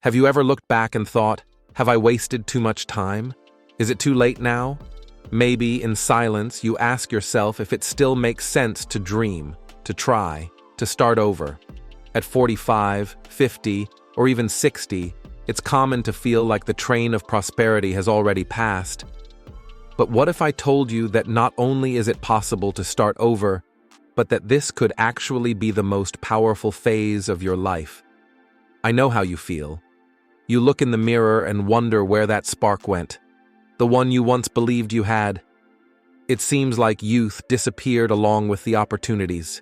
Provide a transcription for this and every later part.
Have you ever looked back and thought, have I wasted too much time? Is it too late now? Maybe in silence you ask yourself if it still makes sense to dream, to try, to start over. At 45, 50, or even 60, it's common to feel like the train of prosperity has already passed. But what if I told you that not only is it possible to start over, but that this could actually be the most powerful phase of your life? I know how you feel. You look in the mirror and wonder where that spark went, the one you once believed you had. It seems like youth disappeared along with the opportunities.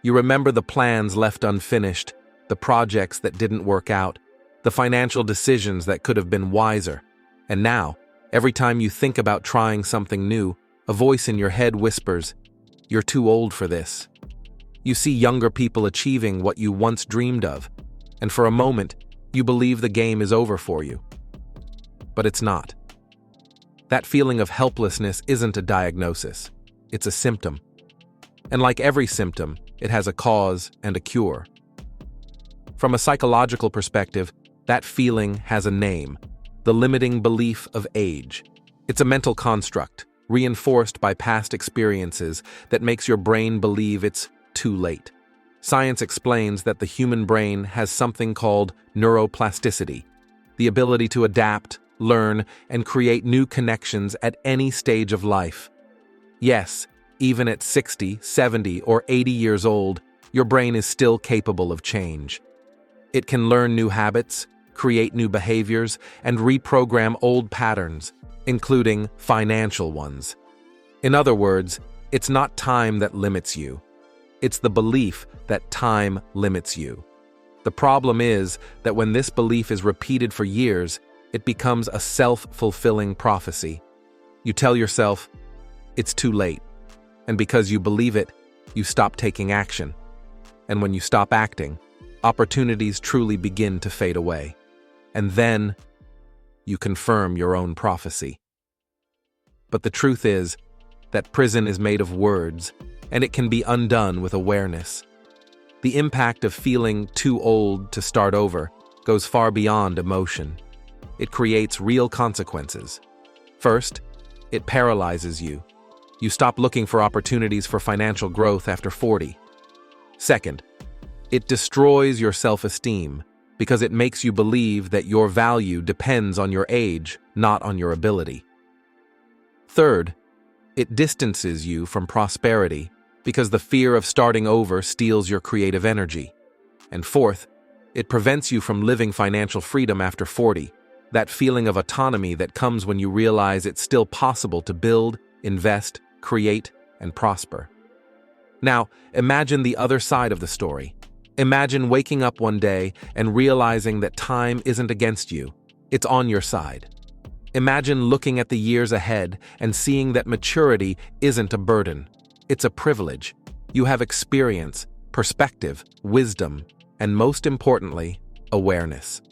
You remember the plans left unfinished, the projects that didn't work out, the financial decisions that could have been wiser. And now, every time you think about trying something new, a voice in your head whispers, "You're too old for this." You see younger people achieving what you once dreamed of, and for a moment, you believe the game is over for you. But it's not. That feeling of helplessness isn't a diagnosis, it's a symptom. And like every symptom, it has a cause and a cure. From a psychological perspective, that feeling has a name: the limiting belief of age. It's a mental construct, reinforced by past experiences, that makes your brain believe it's too late. Science explains that the human brain has something called neuroplasticity, the ability to adapt, learn, and create new connections at any stage of life. Yes, even at 60, 70, or 80 years old, your brain is still capable of change. It can learn new habits, create new behaviors, and reprogram old patterns, including financial ones. In other words, it's not time that limits you. It's the belief that time limits you. The problem is that when this belief is repeated for years, it becomes a self-fulfilling prophecy. You tell yourself, it's too late. And because you believe it, you stop taking action. And when you stop acting, opportunities truly begin to fade away. And then, you confirm your own prophecy. But the truth is that prison is made of words, and it can be undone with awareness. The impact of feeling too old to start over goes far beyond emotion. It creates real consequences. First, it paralyzes you. You stop looking for opportunities for financial growth after 40. Second, it destroys your self-esteem because it makes you believe that your value depends on your age, not on your ability. Third, it distances you from prosperity because the fear of starting over steals your creative energy. And fourth, it prevents you from living financial freedom after 40, that feeling of autonomy that comes when you realize it's still possible to build, invest, create, and prosper. Now, imagine the other side of the story. Imagine waking up one day and realizing that time isn't against you, it's on your side. Imagine looking at the years ahead and seeing that maturity isn't a burden. It's a privilege. You have experience, perspective, wisdom, and most importantly, awareness.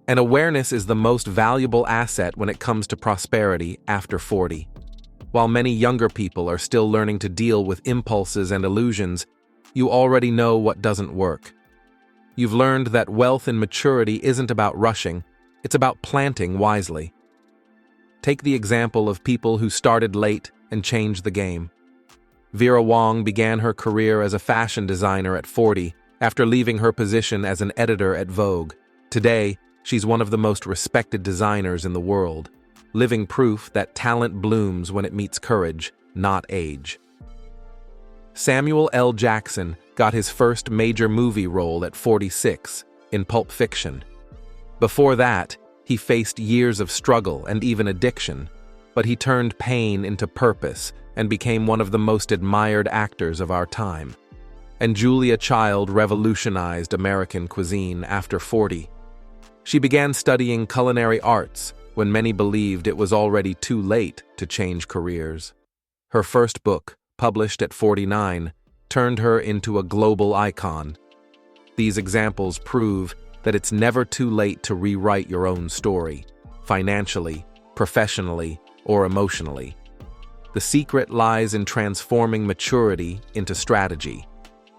And awareness is the most valuable asset when it comes to prosperity after 40. While many younger people are still learning to deal with impulses and illusions, you already know what doesn't work. You've learned that wealth and maturity isn't about rushing, it's about planting wisely. Take the example of people who started late and changed the game. Vera Wang began her career as a fashion designer at 40 after leaving her position as an editor at Vogue. Today, she's one of the most respected designers in the world, living proof that talent blooms when it meets courage, not age. Samuel L. Jackson got his first major movie role at 46 in Pulp Fiction. Before that, he faced years of struggle and even addiction, but he turned pain into purpose and became one of the most admired actors of our time. And Julia Child revolutionized American cuisine after 40. She began studying culinary arts when many believed it was already too late to change careers. Her first book, published at 49, turned her into a global icon. These examples prove that it's never too late to rewrite your own story, financially, professionally, or emotionally. The secret lies in transforming maturity into strategy.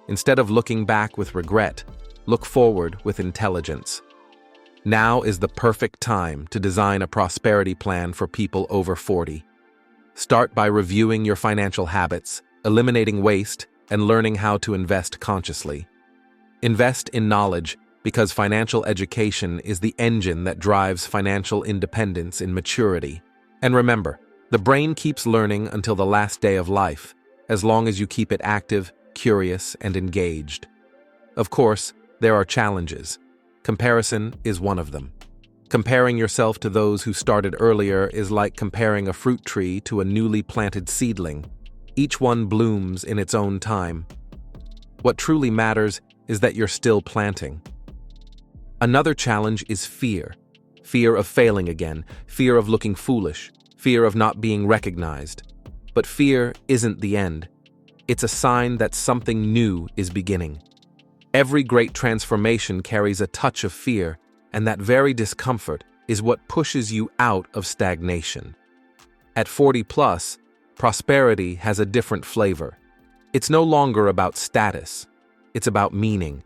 Instead of looking back with regret, look forward with intelligence. Now is the perfect time to design a prosperity plan for people over 40. Start by reviewing your financial habits, eliminating waste, and learning how to invest consciously. Invest in knowledge because financial education is the engine that drives financial independence in maturity. And remember, the brain keeps learning until the last day of life, as long as you keep it active, curious, and engaged. Of course, there are challenges. Comparison is one of them. Comparing yourself to those who started earlier is like comparing a fruit tree to a newly planted seedling. Each one blooms in its own time. What truly matters is that you're still planting. Another challenge is fear. Fear of failing again, fear of looking foolish, fear of not being recognized. But fear isn't the end. It's a sign that something new is beginning. Every great transformation carries a touch of fear, and that very discomfort is what pushes you out of stagnation. At 40 plus, prosperity has a different flavor. It's no longer about status. It's about meaning.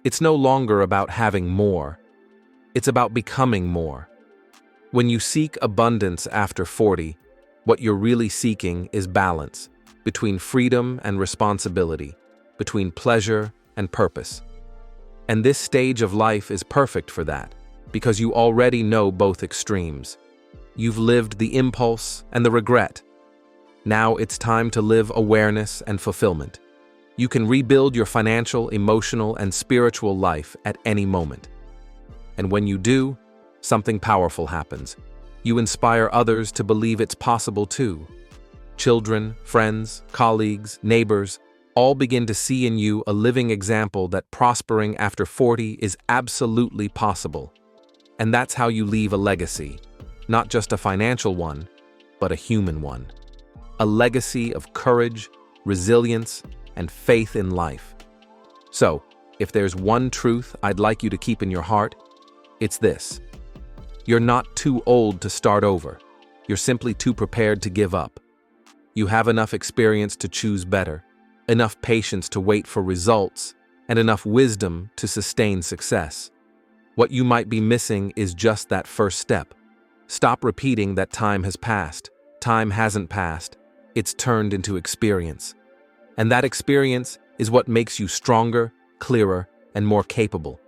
It's no longer about having more. It's about becoming more. When you seek abundance after 40, what you're really seeking is balance between freedom and responsibility, between pleasure and purpose. And this stage of life is perfect for that, because you already know both extremes. You've lived the impulse and the regret. Now it's time to live awareness and fulfillment. You can rebuild your financial, emotional, and spiritual life at any moment. And when you do, something powerful happens. You inspire others to believe it's possible too. Children, friends, colleagues, neighbors, all begin to see in you a living example that prospering after 40 is absolutely possible. And that's how you leave a legacy, not just a financial one, but a human one. A legacy of courage, resilience, and faith in life. So, if there's one truth I'd like you to keep in your heart, it's this. You're not too old to start over. You're simply too prepared to give up. You have enough experience to choose better, enough patience to wait for results, and enough wisdom to sustain success. What you might be missing is just that first step. Stop repeating that time has passed. Time hasn't passed. It's turned into experience. And that experience is what makes you stronger, clearer, and more capable.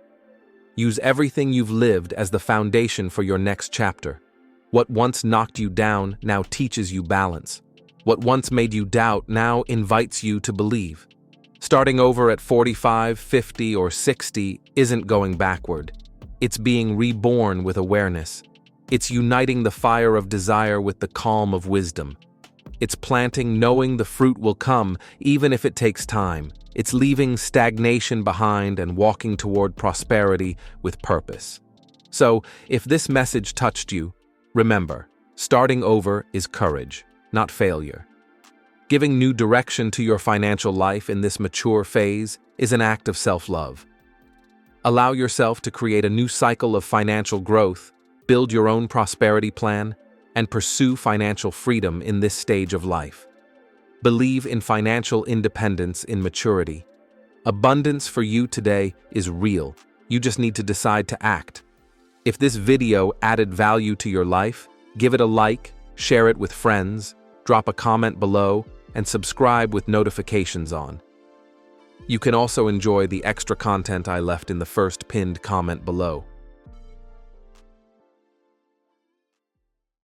Use everything you've lived as the foundation for your next chapter. What once knocked you down now teaches you balance. What once made you doubt now invites you to believe. Starting over at 45, 50, or 60 isn't going backward. It's being reborn with awareness. It's uniting the fire of desire with the calm of wisdom. It's planting knowing the fruit will come, even if it takes time. It's leaving stagnation behind and walking toward prosperity with purpose. So, if this message touched you, remember, starting over is courage, not failure. Giving new direction to your financial life in this mature phase is an act of self-love. Allow yourself to create a new cycle of financial growth, build your own prosperity plan, and pursue financial freedom in this stage of life. Believe in financial independence in maturity. Abundance for you today is real. You just need to decide to act. If this video added value to your life, give it a like, share it with friends, drop a comment below, and subscribe with notifications on. You can also enjoy the extra content I left in the first pinned comment below.